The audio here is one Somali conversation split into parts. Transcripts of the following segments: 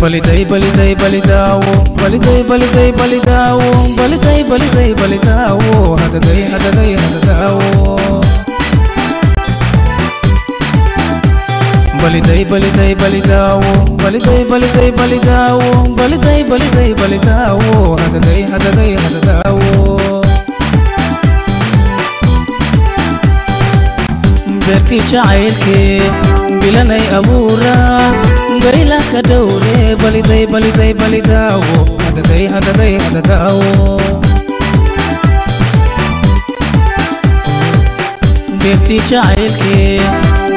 baliday baliday balidaawo baliday baliday balidaawo baliday baliday balidaawo hadaday hadaday hadadaawo baliday baliday balidaawo baliday baliday balidaawo baliday baliday balidaawo hadaday hadaday hadadaawo beertii jacaylkee bilanay abuuraa gayla ka dhowre baliday baliday balidaawo hadaday hadaday hadadaawo beertii jacaylkee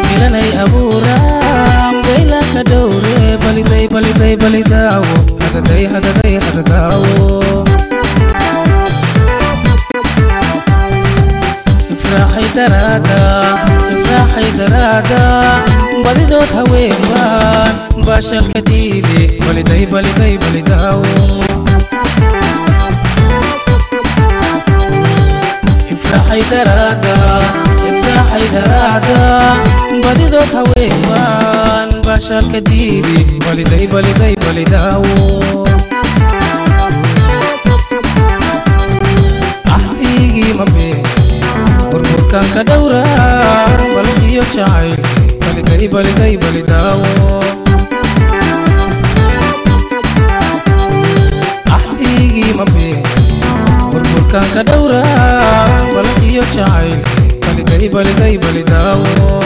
bilanay abuuraa gayla ka dhowre baliday baliday balidaawo hadaday hadaday hadadaawo ifraaxay daraada badidood haweenbaan baashalka dhiibe baliday baliday balidaawo ifraaxay daraada badidood haweenbaan baashalka dhiibe baliday baliday balidaawo ahdigii mabeen burburkan ka dhowraa baliyo jacayl baliday baliday balidaawo ahdigii mabeen burburkan ka dhowraa baliyo jacayl baliday baliday balidaawo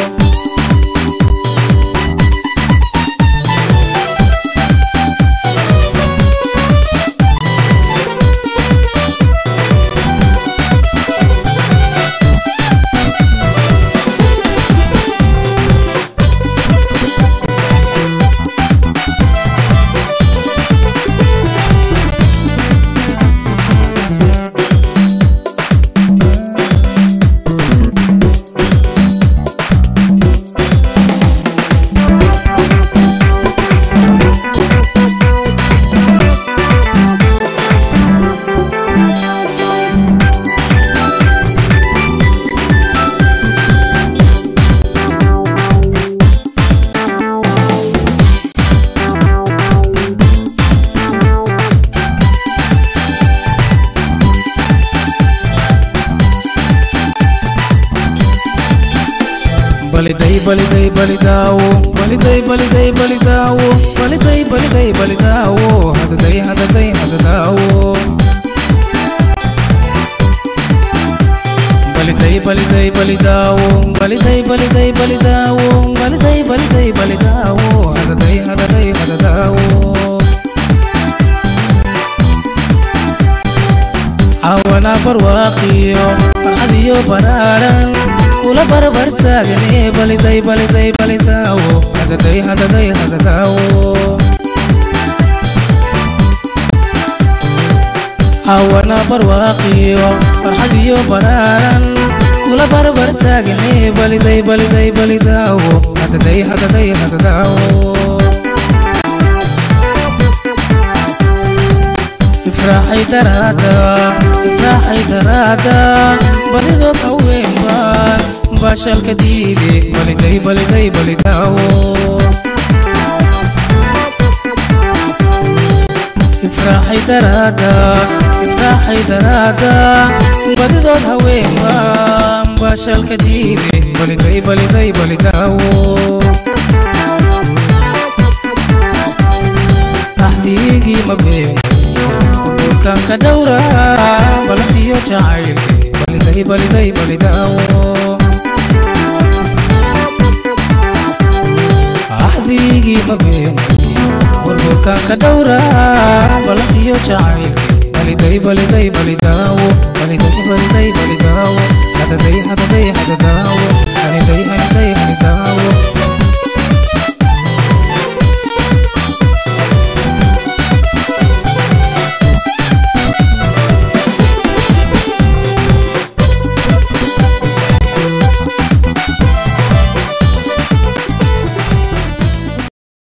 baliday baliday balidaawo baliday baliday balidaawo baliday baliday balidaawo hadaday hadaday hadadaawo baliday baliday balidaawo baliday baliday balidaawo baliday baliday balidaawo hadaday hadaday hadadaawo awana barwaaqiyo farxadiyo baraaran kula barbar taagane baliday baliday balidaawo hadaday hadaday hadadaawo awana barwaaqiyo farxadiyo baraaran kula barbar taagane baliday baliday balidaawo hadaday hadaday hadadaawo ifraaxay daraada badidood haweenbaan baashalka dhiibe baliday baliday balidaawo ifraaxay daraada badidood haweenbaan baashalka dhiibe baliday baliday balidaawo ahdigii mabeen burburkan ka dhowraa baliyo jacayl baliday baliday balidaawo ahdigii mabeen burburkan ka dhowraa baliyo jacayl baliday baliday balidaawo baliday baliday balidaawo hadaday hadaday hadadaawo